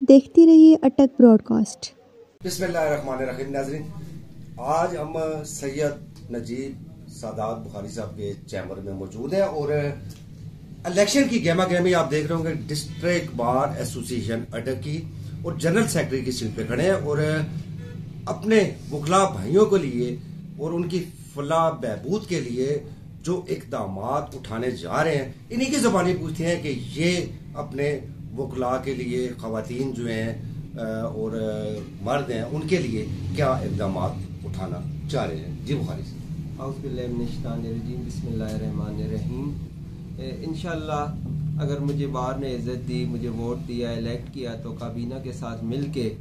देखती रहिए अटक ब्रॉडकास्ट। बिस्मिल्लाहिर्रहमानिर्रहीम। नाज़रीन, आज हम सैयद नजीब सादात बुखारी साहब के चैम्बर में मौजूद हैं और इलेक्शन की गेमा गेमी आप देख रहे होंगे। डिस्ट्रिक्ट बार एसोसिएशन अटक की और जनरल सेक्रेटरी की सीट पे खड़े हैं और अपने वकला भाइयों के लिए और उनकी फलाह बहबूद के लिए जो इक़दामात उठाने जा रहे हैं, इन्हीं की ज़बानी पूछते हैं कि ये अपने वकला के लिए, ख़वातीन जो हैं और मर्द हैं, उनके लिए क्या इक़दामात उठाना चाह रहे हैं। जी बुखारी साहब। औज़ुबिल्लाहिमिनश्शैतानिर्रजीम, बिस्मिल्लाहिर्रहमानिर्रहीम। इंशाअल्लाह अगर मुझे बार ने इज़्ज़त दी, मुझे वोट दिया, इलेक्ट किया, तो काबीना के साथ मिल के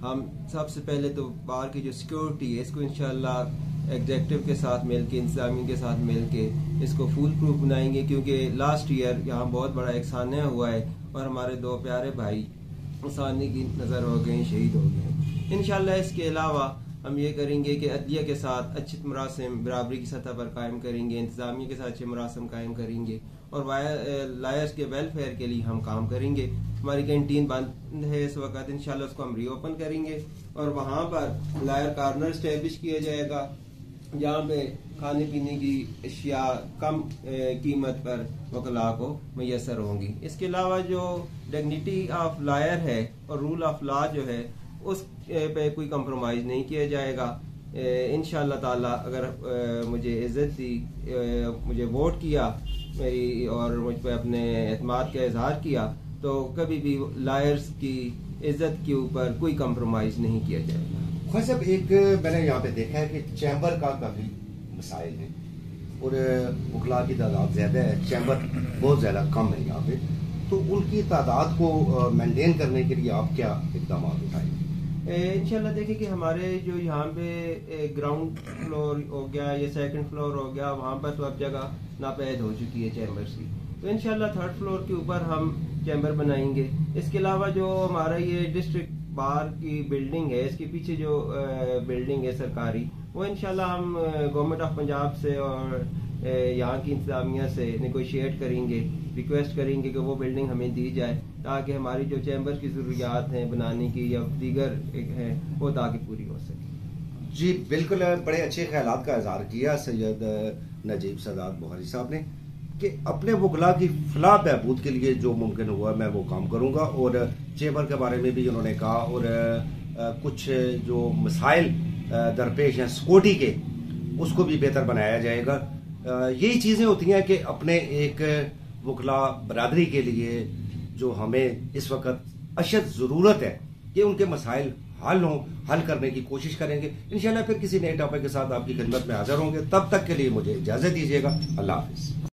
हम सबसे पहले तो बार की जो सिक्योरिटी है इसको इंशाअल्लाह एग्जेक्टिव के साथ मिल के, इंतज़ामिया के साथ मिल के इसको फुल प्रूफ बनाएंगे, क्योंकि लास्ट ईयर यहाँ बहुत बड़ा एक सान्या हुआ है और हमारे दो प्यारे भाई सानी की नज़र हो गए, शहीद हो गए। इंशाअल्लाह इसके अलावा हम ये करेंगे कि अदलिया के साथ अच्छे मरासिम बराबरी की सतह पर कायम करेंगे, इंतज़ामिया के साथ अच्छे मरासिम कायम करेंगे और लायर्स के वेलफेयर के लिए हम काम करेंगे। हमारी कैंटीन बंद है इस वक्त, इंशाल्लाह उसको हम रीओपन करेंगे और वहाँ पर लायर कॉर्नर स्टैब्लिश किया जाएगा जहाँ पे खाने पीने की अशिया कम कीमत पर वकला को मैसर होंगी। इसके अलावा जो डिग्निटी ऑफ लायर है और रूल ऑफ लॉ जो है उस पे कोई कंप्रोमाइज नहीं किया जाएगा। इंशाअल्लाह ताला अगर मुझे इज्जत दी, मुझे वोट किया मेरी और मुझ पर अपने एतमाद का इजहार किया, तो कभी भी लायर्स की इज्जत के ऊपर कोई कंप्रोमाइज नहीं किया जाएगा। ख्वाजा साहब, एक मैंने यहाँ पे देखा है कि चैम्बर का काफी मसाइल है और वकला की तादाद ज्यादा है, चैम्बर बहुत ज्यादा कम है यहाँ पे, तो उनकी तादाद को मेंटेन करने के लिए आप क्या इक़दाम उठाएंगे? इंशाल्लाह देखिए कि हमारे जो यहाँ पे ग्राउंड फ्लोर हो गया या सेकंड फ्लोर हो गया, वहाँ पर तो अब जगह नापैद हो चुकी है चैम्बर्स की, तो इंशाल्लाह थर्ड फ्लोर के ऊपर हम चैम्बर बनाएंगे। इसके अलावा जो हमारा ये डिस्ट्रिक्ट बार की बिल्डिंग है, इसके पीछे जो बिल्डिंग है सरकारी, वो इंशाल्लाह हम गवर्नमेंट ऑफ पंजाब से और यहाँ की इंतजामिया से नेगोशिएट करेंगे, रिक्वेस्ट करेंगे कि वो बिल्डिंग हमें दी जाए ताकि हमारी जो चैम्बर की ज़रूरियात हैं बनाने की या दीगर हैं वो ताकि पूरी हो सके। जी बिल्कुल, बड़े अच्छे ख्यालात का इजहार किया सैयद नजीब सादात बुखारी साहब ने कि अपने वकला की फलाह बहबूद के लिए जो मुमकिन हुआ मैं वो काम करूंगा और चैम्बर के बारे में भी उन्होंने कहा और कुछ जो मसाइल दरपेश हैं सिक्योरिटी के, उसको भी बेहतर बनाया जाएगा। यही चीज़ें होती हैं कि अपने एक वकला बरादरी के लिए जो हमें इस वक्त अशद ज़रूरत है कि उनके मसाइल हल करने की कोशिश करेंगे। इंशाल्लाह फिर किसी नए टॉपिक के साथ आपकी खिदमत में हाजिर होंगे। तब तक के लिए मुझे इजाज़त दीजिएगा। अल्लाह हाफिज़।